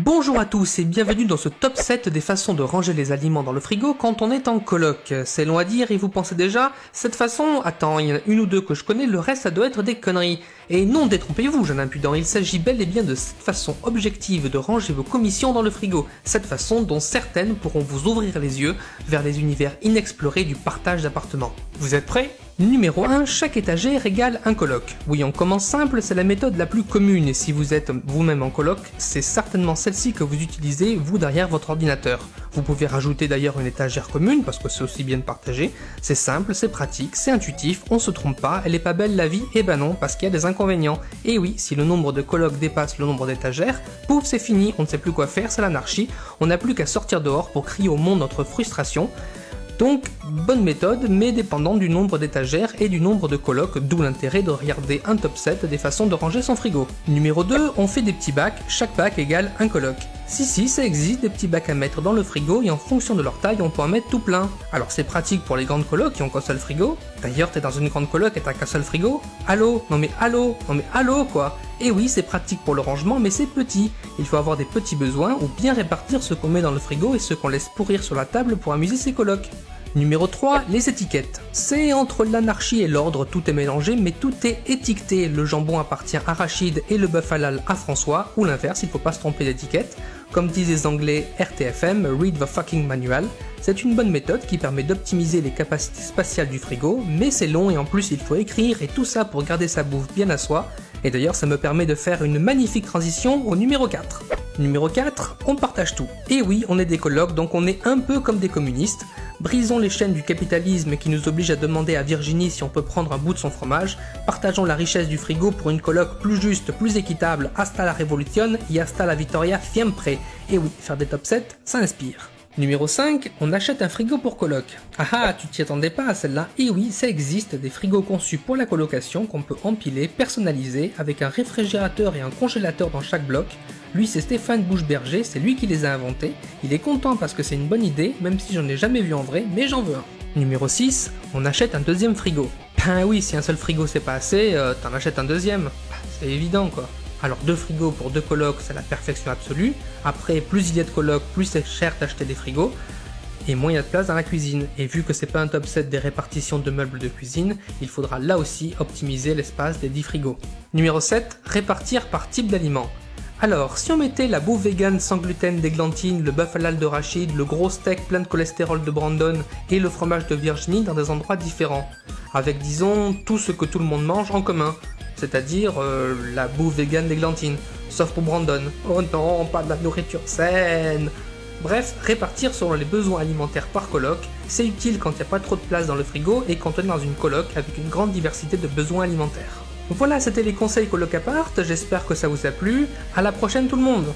Bonjour à tous et bienvenue dans ce top 7 des façons de ranger les aliments dans le frigo quand on est en coloc. C'est long à dire et vous pensez déjà, cette façon, attends, il y en a une ou deux que je connais, le reste ça doit être des conneries. Et non, détrompez-vous, jeune impudent, il s'agit bel et bien de cette façon objective de ranger vos commissions dans le frigo. Cette façon dont certaines pourront vous ouvrir les yeux vers les univers inexplorés du partage d'appartements. Vous êtes prêts ? Numéro 1, chaque étagère égale un coloc. Oui, on commence simple, c'est la méthode la plus commune et si vous êtes vous-même en coloc, c'est certainement celle-ci que vous utilisez, vous, derrière votre ordinateur. Vous pouvez rajouter d'ailleurs une étagère commune parce que c'est aussi bien de partager. C'est simple, c'est pratique, c'est intuitif, on se trompe pas, elle est pas belle la vie, eh ben non, parce qu'il y a des inconvénients. Et oui, si le nombre de colocs dépasse le nombre d'étagères, pouf, c'est fini, on ne sait plus quoi faire, c'est l'anarchie, on n'a plus qu'à sortir dehors pour crier au monde notre frustration. Donc, bonne méthode, mais dépendant du nombre d'étagères et du nombre de colocs, d'où l'intérêt de regarder un top 7 des façons de ranger son frigo. Numéro 2, on fait des petits bacs, chaque bac égale un coloc. Si, ça existe des petits bacs à mettre dans le frigo et en fonction de leur taille, on peut en mettre tout plein. Alors c'est pratique pour les grandes colocs qui ont qu'un seul frigo. D'ailleurs, t'es dans une grande coloc et t'as qu'un seul frigo. Allô, non mais allô quoi. Et oui, c'est pratique pour le rangement, mais c'est petit. Il faut avoir des petits besoins ou bien répartir ce qu'on met dans le frigo et ce qu'on laisse pourrir sur la table pour amuser ses colocs. Numéro 3, les étiquettes. C'est entre l'anarchie et l'ordre, tout est mélangé, mais tout est étiqueté. Le jambon appartient à Rachid et le bœuf halal à François, ou l'inverse, il faut pas se tromper d'étiquette. Comme disent les anglais RTFM, read the fucking manual. C'est une bonne méthode qui permet d'optimiser les capacités spatiales du frigo, mais c'est long et en plus il faut écrire et tout ça pour garder sa bouffe bien à soi. Et d'ailleurs ça me permet de faire une magnifique transition au numéro 4. Numéro 4, on partage tout. Et oui, on est des colocs, donc on est un peu comme des communistes. Brisons les chaînes du capitalisme qui nous oblige à demander à Virginie si on peut prendre un bout de son fromage. Partageons la richesse du frigo pour une coloc plus juste, plus équitable. Hasta la révolution y hasta la victoria siempre. Et oui, faire des top 7, ça inspire. Numéro 5, on achète un frigo pour coloc. Ah, tu t'y attendais pas à celle-là? Et oui, ça existe, des frigos conçus pour la colocation qu'on peut empiler, personnaliser, avec un réfrigérateur et un congélateur dans chaque bloc. Lui, c'est Stéphane Boucheberger, c'est lui qui les a inventés. Il est content parce que c'est une bonne idée, même si j'en ai jamais vu en vrai, mais j'en veux un. Numéro 6, on achète un deuxième frigo. Ben oui, si un seul frigo c'est pas assez, t'en achètes un deuxième. C'est évident quoi. Alors 2 frigos pour 2 colocs, c'est la perfection absolue. Après, plus il y a de colocs, plus c'est cher d'acheter des frigos. Et moins il y a de place dans la cuisine. Et vu que c'est pas un top 7 des répartitions de meubles de cuisine, il faudra là aussi optimiser l'espace des 10 frigos. Numéro 7, répartir par type d'aliment. Alors, si on mettait la bouffe vegan sans gluten d'Églantine, le bœuf halal de Rachid, le gros steak plein de cholestérol de Brandon et le fromage de Virginie dans des endroits différents, avec disons tout ce que tout le monde mange en commun, c'est-à-dire la bouffe vegan d'Églantine, sauf pour Brandon. Oh non, pas de la nourriture saine. Bref, répartir selon les besoins alimentaires par coloc, c'est utile quand il n'y a pas trop de place dans le frigo et quand on est dans une coloc avec une grande diversité de besoins alimentaires. Voilà, c'était les conseils coloc appart, j'espère que ça vous a plu. À la prochaine tout le monde.